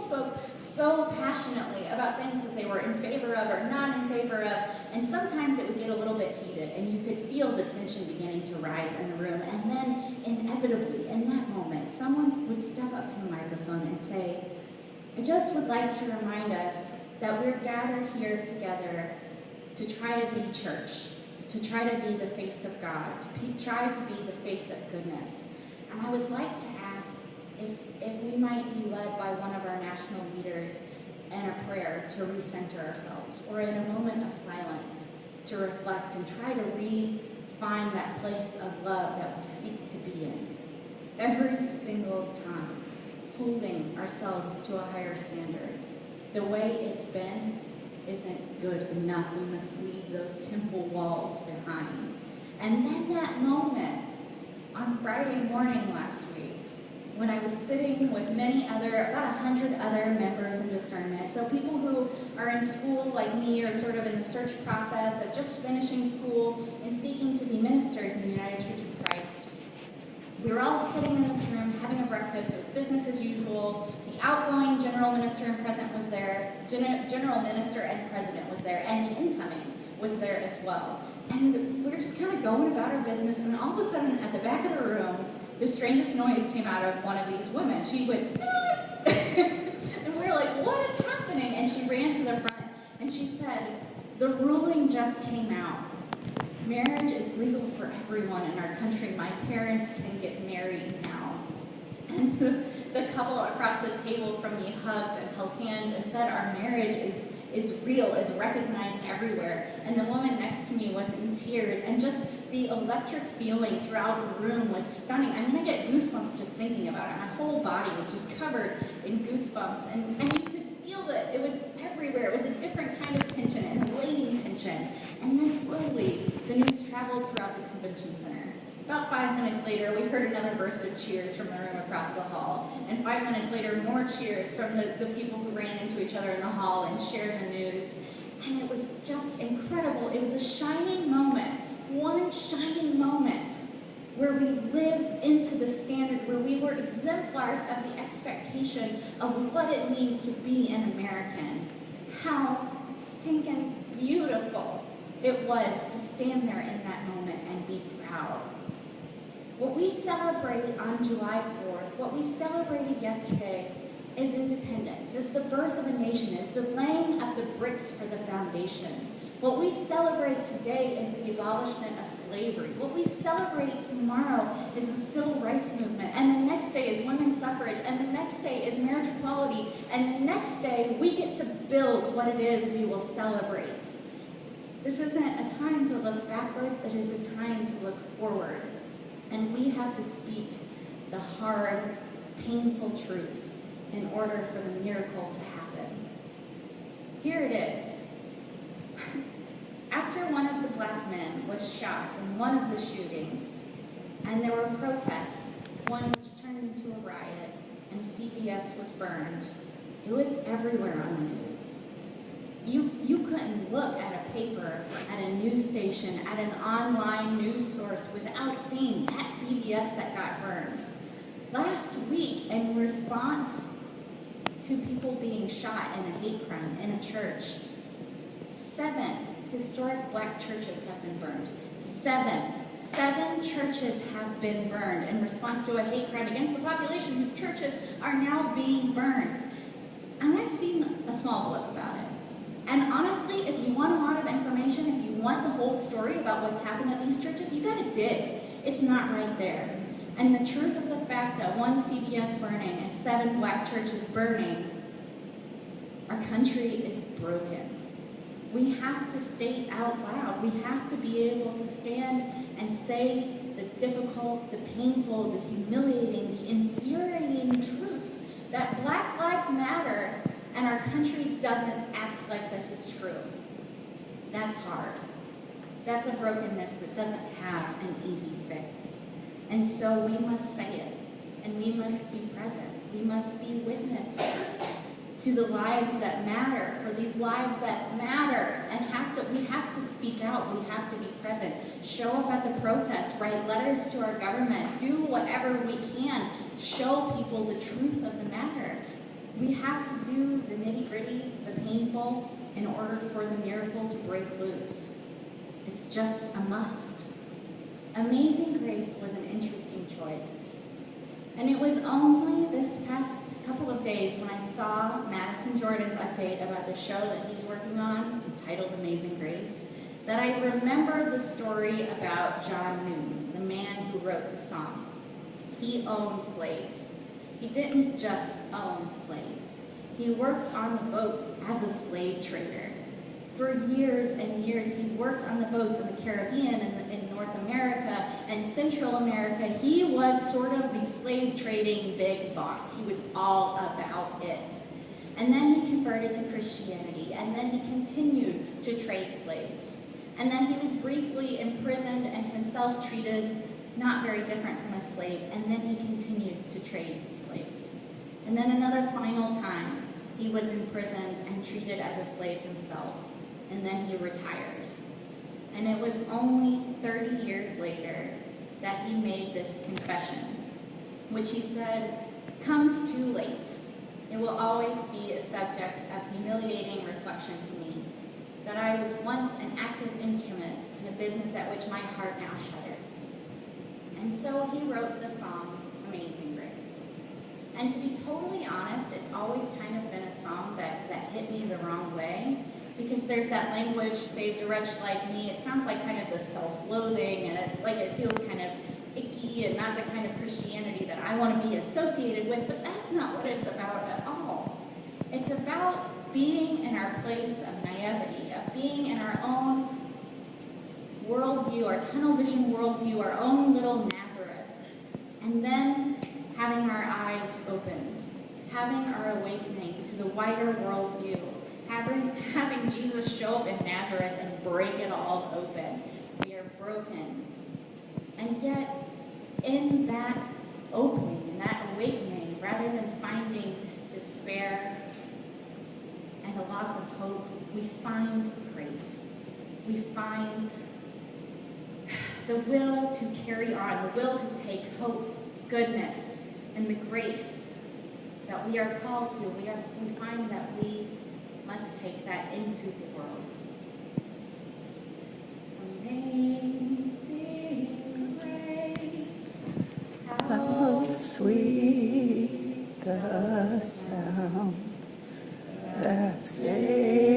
spoke so passionately about things that they were in favor of or not in favor of, and sometimes it would get a little bit heated, and you could feel the tension beginning to rise in the room, and then inevitably, in that moment, someone would step up to the microphone and say, I just would like to remind us that we're gathered here together to try to be church, to try to be the face of God, to try to be the face of goodness. And I would like to ask if we might be led by one of our national leaders in a prayer to recenter ourselves, or in a moment of silence to reflect and try to find that place of love that we seek to be in. Every single time, holding ourselves to a higher standard. The way it's been isn't good enough. We must leave those temple walls behind. And then that moment on Friday morning last week, when I was sitting with about 100 other members in discernment, so people who are in school like me, or sort of in the search process of just finishing school and seeking to be ministers in the United Church of Christ. We were all sitting in this room having a breakfast. It was business as usual. The outgoing general minister and president was there. General minister and president was there, and the incoming was there as well. And we were just kind of going about our business, and all of a sudden, at the back of the room, the strangest noise came out of one of these women. She went, and we were like, what is happening? And she ran to the front, and she said, the ruling just came out. Marriage is legal for everyone in our country. My parents can get married now. And the couple across the table from me hugged and held hands and said, our marriage is real, is recognized everywhere. And the woman next to me was in tears, and just the electric feeling throughout the room was stunning. I mean, I get goosebumps just thinking about it. My whole body was just covered in goosebumps, and you could feel it. It was everywhere. It was a different kind of tension, an elating tension. And then slowly, the news traveled throughout the convention center. About 5 minutes later, we heard another burst of cheers from the room across the hall. And 5 minutes later, more cheers from the people who ran into each other in the hall and shared the news. And it was just incredible. It was a shining moment, one shining moment, where we lived into the standard, where we were exemplars of the expectation of what it means to be an American. How stinking beautiful it was to stand there in that moment and be proud. What we celebrated on July 4th, what we celebrated yesterday, is independence, is the birth of a nation, is the laying of the bricks for the foundation. What we celebrate today is the abolishment of slavery. What we celebrate tomorrow is the civil rights movement, and the next day is women's suffrage, and the next day is marriage equality, and the next day we get to build what it is we will celebrate. This isn't a time to look backwards, it is a time to look forward. And we have to speak the hard, painful truth in order for the miracle to happen. Here it is. After one of the black men was shot in one of the shootings, and there were protests, one which turned into a riot, and CBS was burned, it was everywhere on the news. You couldn't look at a paper, at a news station, at an online news source without seeing that CBS that got burned. Last week, in response to people being shot in a hate crime in a church, 7 historic black churches have been burned. 7 churches have been burned in response to a hate crime against the population, whose churches are now being burned. And I've seen a small blip about it. And honestly, if you want a lot of information, if you want the whole story about what's happened at these churches, you gotta dig. It's not right there. And the truth of the fact that 1 CBS burning and 7 black churches burning, our country is broken. We have to state out loud. We have to be able to stand and say the difficult, the painful, the humiliating, the infuriating truth that Black Lives Matter and our country doesn't act like this is true. That's hard. That's a brokenness that doesn't have an easy fix. And so we must say it, and we must be present. We must be witnesses to the lives that matter, for these lives that matter, and we have to speak out. We have to be present. Show up at the protests, write letters to our government, do whatever we can, show people the truth of the matter. We have to do the nitty-gritty, the painful, in order for the miracle to break loose. It's just a must. Amazing Grace was an interesting choice. And it was only this past couple of days when I saw Madison Jordan's update about the show that he's working on, entitled Amazing Grace, that I remembered the story about John Newton, the man who wrote the song. He owned slaves. He didn't just own slaves. He worked on the boats as a slave trader. For years and years, he worked on the boats in the Caribbean and in North America and Central America. He was sort of the slave trading big boss. He was all about it. And then he converted to Christianity, and then he continued to trade slaves. And then he was briefly imprisoned and himself treated not very different from a slave, and then he continued to trade slaves. And then another final time, he was imprisoned and treated as a slave himself, and then he retired. And it was only 30 years later that he made this confession, which he said comes too late. It will always be a subject of humiliating reflection to me, that I was once an active instrument in a business at which my heart now shudders. And so he wrote the song, Amazing Grace. And to be totally honest, it's always kind of been a song that hit me the wrong way, because there's that language, saved a wretch like me. It sounds like kind of the self-loathing, and it's like it feels kind of icky and not the kind of Christianity that I want to be associated with, but that's not what it's about at all. It's about being in our place of naivety, of being in our own worldview, our tunnel vision worldview, our own little Nazareth, and then having our eyes opened, having our awakening to the wider worldview, having Jesus show up in Nazareth and break it all open. We are broken. And yet, in that opening, in that awakening, rather than finding despair and a loss of hope, we find grace. We find the will to carry on, the will to take hope, goodness, and the grace that we are called to. We find that we must take that into the world. Amazing grace, How sweet the sound that saved